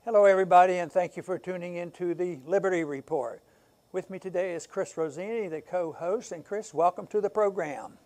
Hello, everybody, and thank you for tuning into the Liberty Report. With me today is Chris Rossini, the co-host. And Chris, welcome to the program.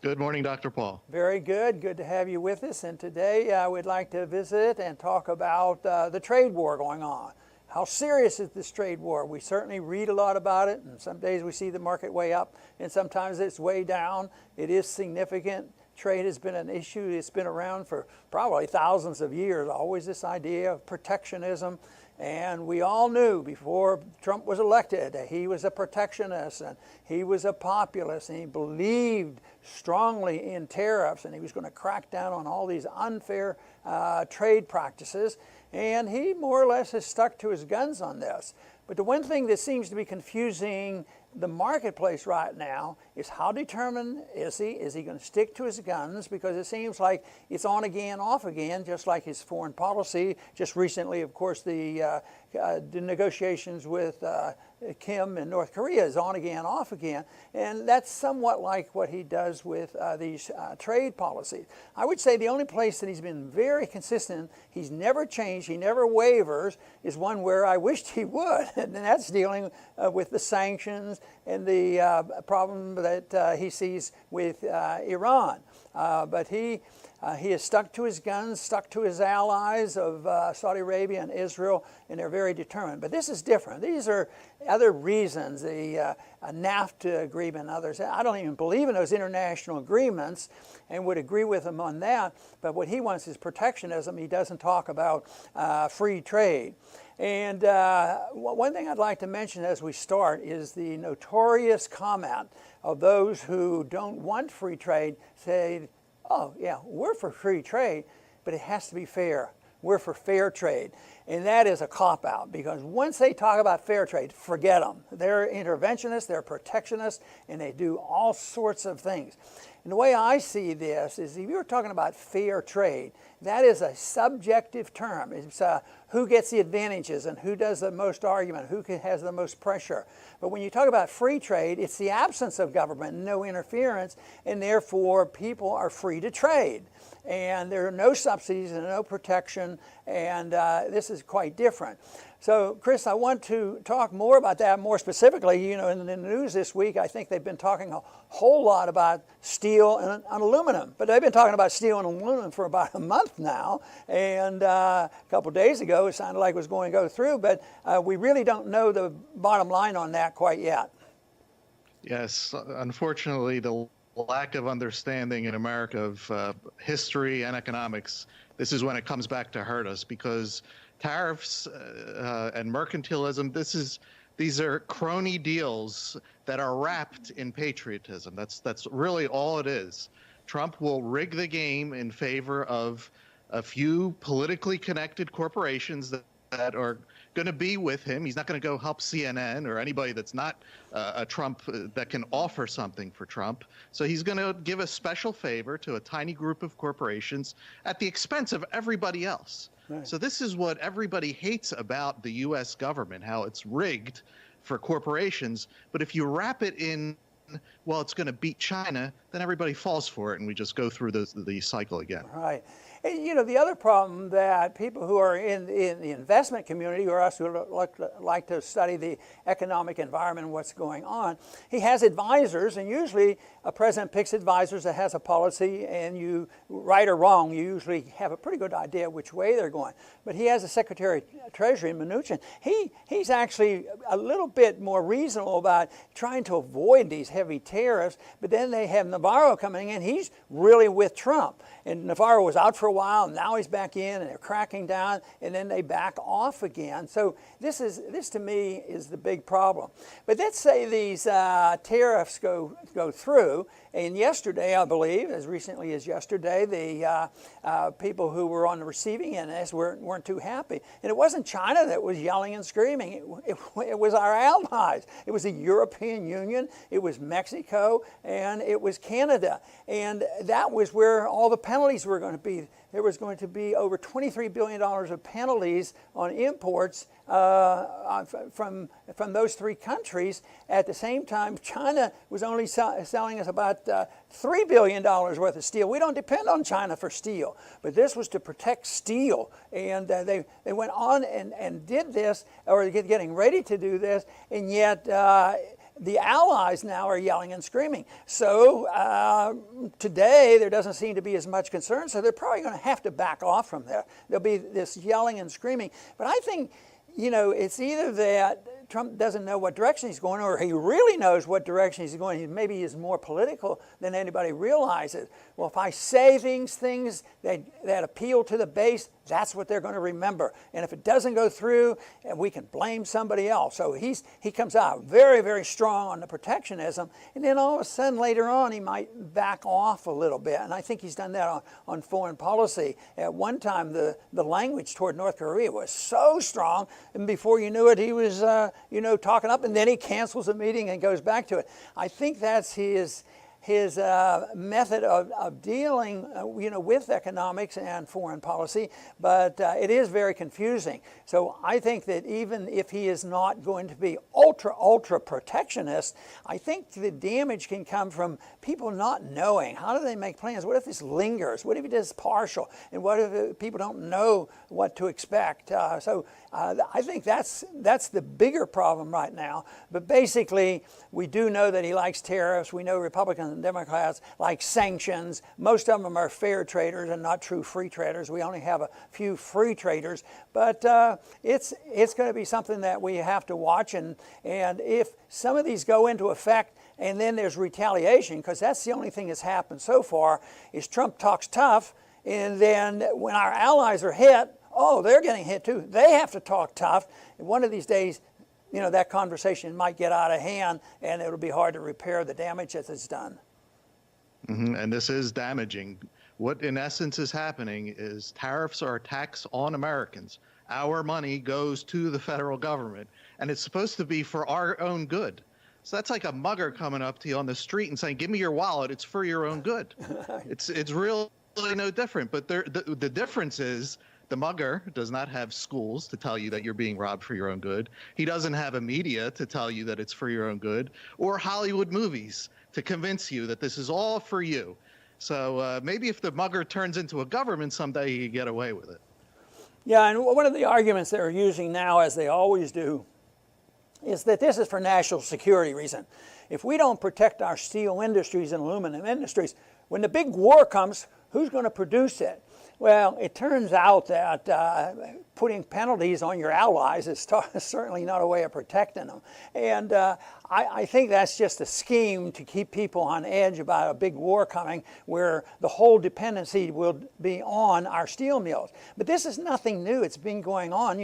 Good morning, Dr. Paul. Very good. Good to have you with us. And today we'd like to visit and talk about the trade war going on. How serious is this trade war? We certainly read a lot about it, and some days we see the market way up, and sometimes it's way down. It is significant. Trade has been an issue. It's been around for probably thousands of years. Always this idea of protectionism. And we all knew before Trump was elected that he was a protectionist and he was a populist and he believed strongly in tariffs and he was going to crack down on all these unfair trade practices. And he more or less has stuck to his guns on this. But the one thing that seems to be confusing the marketplace right now is how determined is he? Is he going to stick to his guns? Because it seems like it's on again, off again, just like his foreign policy. Just recently, of course, the negotiations with Kim in North Korea is on again, off again. And that's somewhat like what he does with these trade policies. I would say the only place that he's been very consistent, he's never changed, he never wavers, is one where I wished he would. And that's dealing with the sanctions and the problem that he sees with Iran. But he has stuck to his guns, stuck to his allies of Saudi Arabia and Israel, and they're very determined. But this is different. These are other reasons, the NAFTA agreement and others. I don't even believe in those international agreements and would agree with him on that. But what he wants is protectionism. He doesn't talk about free trade. And one thing I'd like to mention as we start is the notorious comment of those who don't want free trade say, oh, yeah, we're for free trade, but it has to be fair. We're for fair trade. And that is a cop-out because once they talk about fair trade, forget them. They're interventionists, they're protectionists, and they do all sorts of things. And the way I see this is if you're talking about fair trade, that is a subjective term. It's who gets the advantages and who does the most argument, who has the most pressure. But when you talk about free trade, it's the absence of government, no interference, and therefore people are free to trade. And there are no subsidies and no protection, and this is quite different. So, Chris, I want to talk more about that more specifically. You know, in the news this week, I think they've been talking a whole lot about steel and aluminum. But they've been talking about steel and aluminum for about a month now. And a couple of days ago, it sounded like it was going to go through. But we really don't know the bottom line on that quite yet. Yes, unfortunately, the lack of understanding in America of history and economics, this is when it comes back to hurt us because tariffs and mercantilism, these are crony deals that are wrapped in patriotism. That's really all it is. Trump will rig the game in favor of a few politically connected corporations that are going to be with him. He's not going to go help CNN or anybody that's not a Trump that can offer something for Trump. So he's going to give a special favor to a tiny group of corporations at the expense of everybody else. Right. So this is what everybody hates about the U.S. government, how it's rigged for corporations. But if you wrap it in, well, it's going to beat China, then everybody falls for it, and we just go through the cycle again. Right. And, you know, the other problem that people who are in the investment community or us who like to study the economic environment and what's going on, he has advisors, and usually a president picks advisors that has a policy, and you, right or wrong, you usually have a pretty good idea which way they're going. But he has a Secretary of Treasury, Mnuchin. He's actually a little bit more reasonable about trying to avoid these heavy tariffs, but then they have Navarro coming in. He's really with Trump. And Navarro was out for a while, and now he's back in, and they're cracking down, and then they back off again. So this to me is the big problem. But let's say these tariffs go through, and yesterday, I believe, as recently as yesterday, the people who were on the receiving end of this weren't too happy. And it wasn't China that was yelling and screaming. It was our allies. It was the European Union. It was Mexico, and it was Canada. And that was where all the penalties penalties were going to be. There was going to be over $23 billion of penalties on imports from those three countries. At the same time, China was only selling us about $3 billion worth of steel. We don't depend on China for steel, but this was to protect steel. And they went on and did this, or getting ready to do this, and yet the allies now are yelling and screaming. So today there doesn't seem to be as much concern, so they're probably going to have to back off from there. There'll be this yelling and screaming. But I think, it's either that Trump doesn't know what direction he's going, or he really knows what direction he's going. Maybe he's more political than anybody realizes. Well, if I say things that appeal to the base, that's what they're going to remember. And if it doesn't go through, we can blame somebody else. So he comes out very, very strong on the protectionism, and then all of a sudden later on he might back off a little bit. And I think he's done that on foreign policy. At one time, the language toward North Korea was so strong, and before you knew it, he was talking up, and then he cancels the meeting and goes back to it. I think that's his method of dealing, with economics and foreign policy, but it is very confusing. So I think that even if he is not going to be ultra protectionist, I think the damage can come from people not knowing. How do they make plans? What if this lingers? What if it is partial? And what if people don't know what to expect? So I think that's the bigger problem right now. But basically, we do know that he likes tariffs. We know Republicans and Democrats like sanctions. Most of them are fair traders and not true free traders. We only have a few free traders. But it's going to be something that we have to watch. And if some of these go into effect, and then there's retaliation, because that's the only thing that's happened so far, is Trump talks tough, and then when our allies are hit, they're getting hit too. They have to talk tough. And one of these days, that conversation might get out of hand, and it'll be hard to repair the damage that it's done. Mm-hmm. And this is damaging. What in essence is happening is tariffs are a tax on Americans. Our money goes to the federal government, and it's supposed to be for our own good. So that's like a mugger coming up to you on the street and saying, "Give me your wallet. It's for your own good." It's really no different. But the difference is the mugger does not have schools to tell you that you're being robbed for your own good. He doesn't have a media to tell you that it's for your own good, or Hollywood movies to convince you that this is all for you. So maybe if the mugger turns into a government someday, he can get away with it. Yeah, and one of the arguments they're using now, as they always do, is that this is for national security reason. If we don't protect our steel industries and aluminum industries, when the big war comes, who's going to produce it? Well, it turns out that putting penalties on your allies is certainly not a way of protecting them. And I think that's just a scheme to keep people on edge about a big war coming, where the whole dependency will be on our steel mills. But this is nothing new. It's been going on.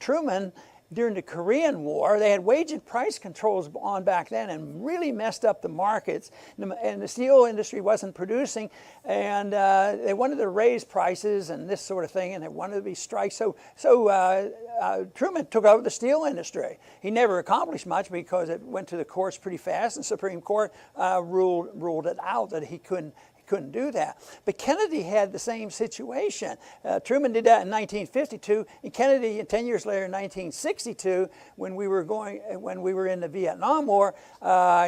Truman, during the Korean War, they had wage and price controls on back then and really messed up the markets. And the steel industry wasn't producing, and they wanted to raise prices and this sort of thing, and there wanted to be strikes. So Truman took over the steel industry. He never accomplished much because it went to the courts pretty fast, and the Supreme Court ruled it out that he couldn't do that. But Kennedy had the same situation. Truman did that in 1952, and Kennedy, 10 years later, in 1962, when we were in the Vietnam War,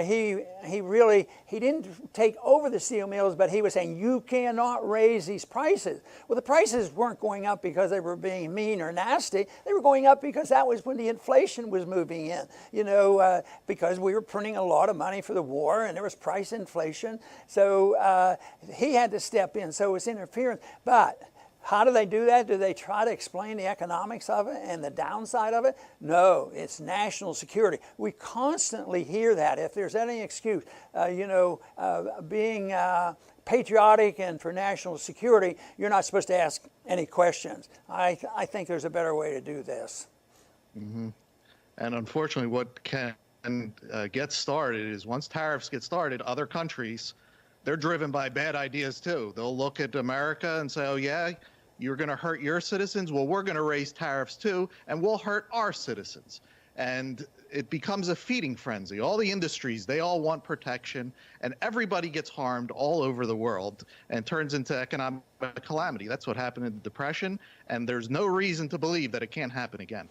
he didn't take over the steel mills, but he was saying, you cannot raise these prices. Well, the prices weren't going up because they were being mean or nasty. They were going up because that was when the inflation was moving in, because we were printing a lot of money for the war, and there was price inflation. So he had to step in, so it was interference. But how do they do that? Do they try to explain the economics of it and the downside of it? No, it's national security. We constantly hear that. If there's any excuse, being patriotic and for national security, you're not supposed to ask any questions. I think there's a better way to do this. Mm-hmm. And unfortunately, what can get started is once tariffs get started, other countries, they're driven by bad ideas too. They'll look at America and say, "Oh yeah, you're going to hurt your citizens. Well, we're going to raise tariffs too, and we'll hurt our citizens." and it becomes a feeding frenzy. All the industries, they all want protection, and everybody gets harmed all over the world and turns into economic calamity. That's what happened in the Depression, and there's no reason to believe that it can't happen again.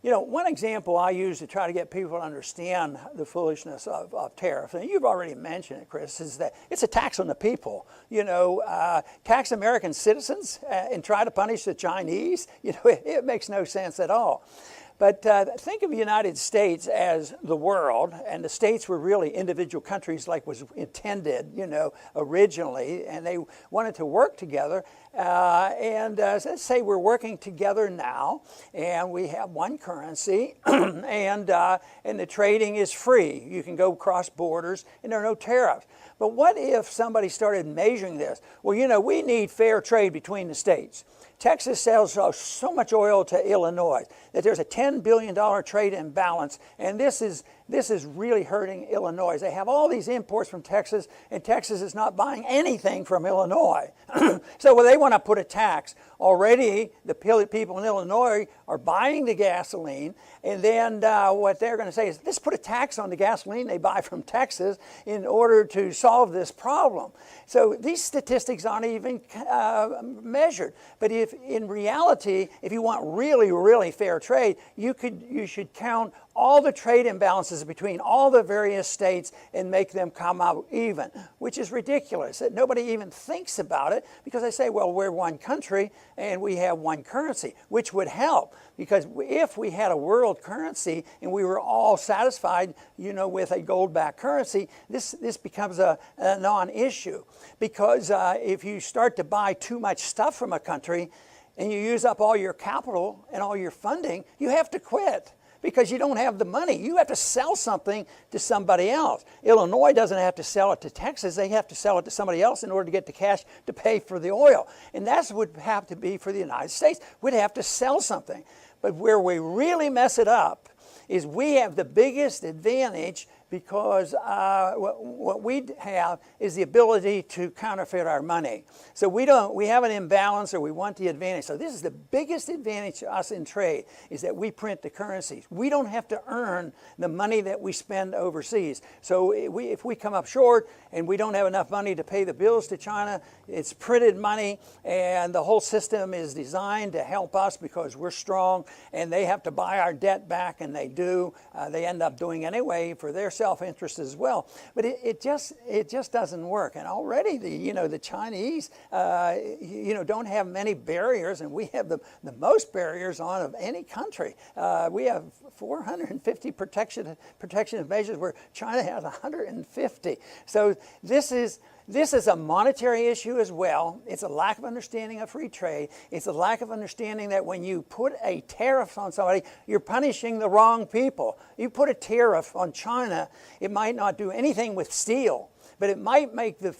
You know, one example I use to try to get people to understand the foolishness of tariff, and you've already mentioned it, Chris, is that it's a tax on the people. You know, tax American citizens and try to punish the Chinese. You know, it makes no sense at all. But think of the United States as the world, and the states were really individual countries like was intended, you know, originally, and they wanted to work together. Let's say we're working together now, and we have one currency, and the trading is free. You can go cross borders, and there are no tariffs. But what if somebody started measuring this? Well, you know, we need fair trade between the states. Texas sells so much oil to Illinois that there's a $10 billion trade imbalance, and this is really hurting Illinois. They have all these imports from Texas, and Texas is not buying anything from Illinois. So they want to put a tax. Already, the people in Illinois are buying the gasoline, and then what they're going to say is, let's put a tax on the gasoline they buy from Texas in order to solve this problem. So these statistics aren't even measured. But if in reality, if you want really, really fair trade, you should count all the trade imbalances between all the various states and make them come out even, which is ridiculous. That nobody even thinks about it because they say, well, we're one country and we have one currency, which would help. Because if we had a world currency and we were all satisfied, you know, with a gold-backed currency, this becomes a non-issue. Because if you start to buy too much stuff from a country and you use up all your capital and all your funding, you have to quit. Because you don't have the money. You have to sell something to somebody else. Illinois doesn't have to sell it to Texas. They have to sell it to somebody else in order to get the cash to pay for the oil. And that's what would have to be for the United States. We'd have to sell something. But where we really mess it up is we have the biggest advantage because what we have is the ability to counterfeit our money. So we have an imbalance, or we want the advantage. So this is the biggest advantage to us in trade, is that we print the currencies. We don't have to earn the money that we spend overseas. So if we come up short and we don't have enough money to pay the bills to China, it's printed money, and the whole system is designed to help us because we're strong, and they have to buy our debt back, and they do. They end up doing anyway for their self-interest as well. But it just doesn't work. And already the Chinese don't have many barriers, and we have the most barriers on of any country. We have 450 protection measures where China has 150. So this is a monetary issue as well. It's a lack of understanding of free trade. It's a lack of understanding that when you put a tariff on somebody, you're punishing the wrong people. You put a tariff on China, it might not do anything with steel, but it might make the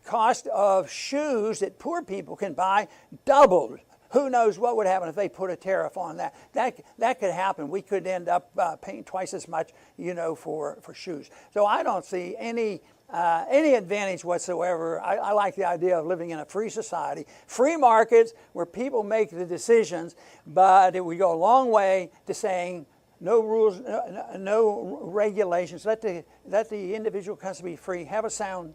cost of shoes that poor people can buy doubled. Who knows what would happen if they put a tariff on that? That could happen. We could end up paying twice as much, for shoes. So I don't see any advantage whatsoever. I like the idea of living in a free society, free markets where people make the decisions, but it would go a long way to saying no rules, no regulations. Let the individual country be free. Have a sound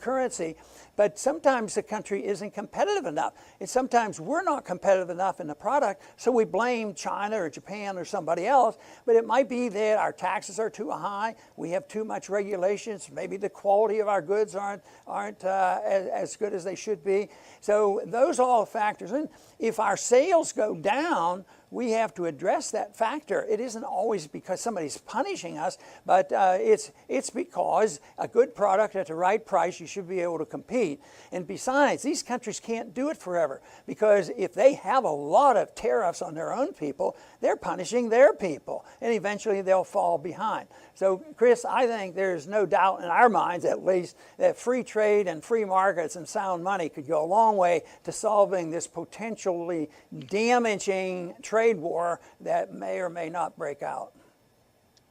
currency. But sometimes the country isn't competitive enough. And sometimes we're not competitive enough in the product, so we blame China or Japan or somebody else. But it might be that our taxes are too high. We have too much regulations. Maybe the quality of our goods aren't as good as they should be. So those are all factors. And if our sales go down, we have to address that factor. It isn't always because somebody's punishing us, but it's because a good product at the right price, you should be able to compete. And besides, these countries can't do it forever, because if they have a lot of tariffs on their own people, they're punishing their people, and eventually they'll fall behind. So, Chris, I think there's no doubt in our minds, at least, that free trade and free markets and sound money could go a long way to solving this potentially damaging trade war that may or may not break out.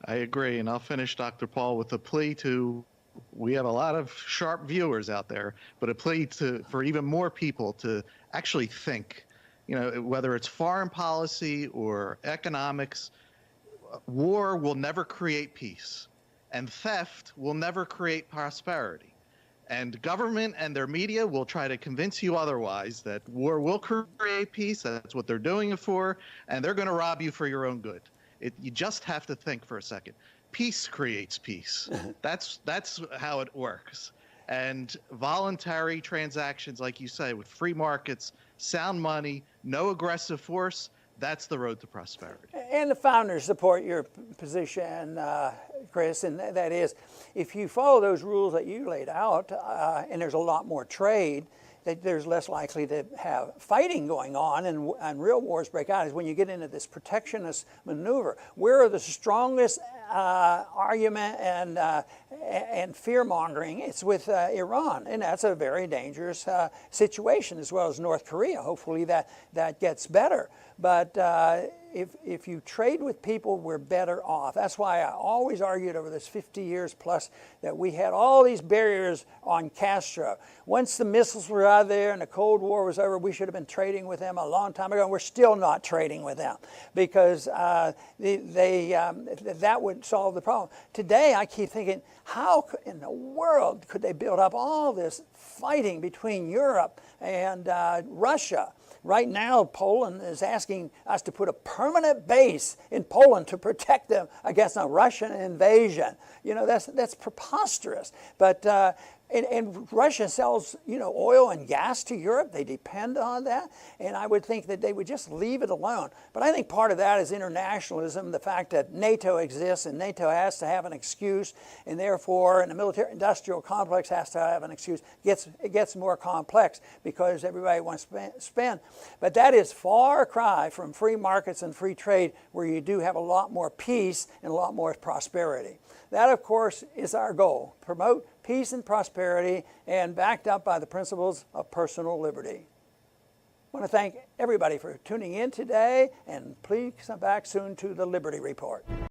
I agree, and I'll finish, Dr. Paul, with a plea to, we have a lot of sharp viewers out there, but a plea for even more people to actually think, whether it's foreign policy or economics. war will never create peace, and theft will never create prosperity. And government and their media will try to convince you otherwise, that war will create peace. That's what they're doing it for, and they're going to rob you for your own good. You just have to think for a second. Peace creates peace. That's how it works. And voluntary transactions, like you say, with free markets, sound money, no aggressive force, that's the road to prosperity. And the founders support your position, Chris, and that is, if you follow those rules that you laid out, and there's a lot more trade, that there's less likely to have fighting going on and real wars break out, is when you get into this protectionist maneuver. Where are the strongest argument and fear-mongering? It's with Iran, and that's a very dangerous situation, as well as North Korea. Hopefully that gets better. But if you trade with people, we're better off. That's why I always argued over this 50 years plus that we had all these barriers on Castro. Once the missiles were out there and the Cold War was over, we should have been trading with them a long time ago, and we're still not trading with them, because that would solve the problem. Today, I keep thinking, how in the world could they build up all this fighting between Europe and Russia? Right now, Poland is asking us to put a permanent base in Poland to protect them against a Russian invasion. You know, that's preposterous. But and Russia sells, oil and gas to Europe. They depend on that. And I would think that they would just leave it alone. But I think part of that is internationalism, the fact that NATO exists and NATO has to have an excuse, and therefore, and the military-industrial complex has to have an excuse. It gets more complex because everybody wants to spend. But that is far cry from free markets and free trade, where you do have a lot more peace and a lot more prosperity. That, of course, is our goal. Promote peace and prosperity, and backed up by the principles of personal liberty. I want to thank everybody for tuning in today, and please come back soon to the Liberty Report.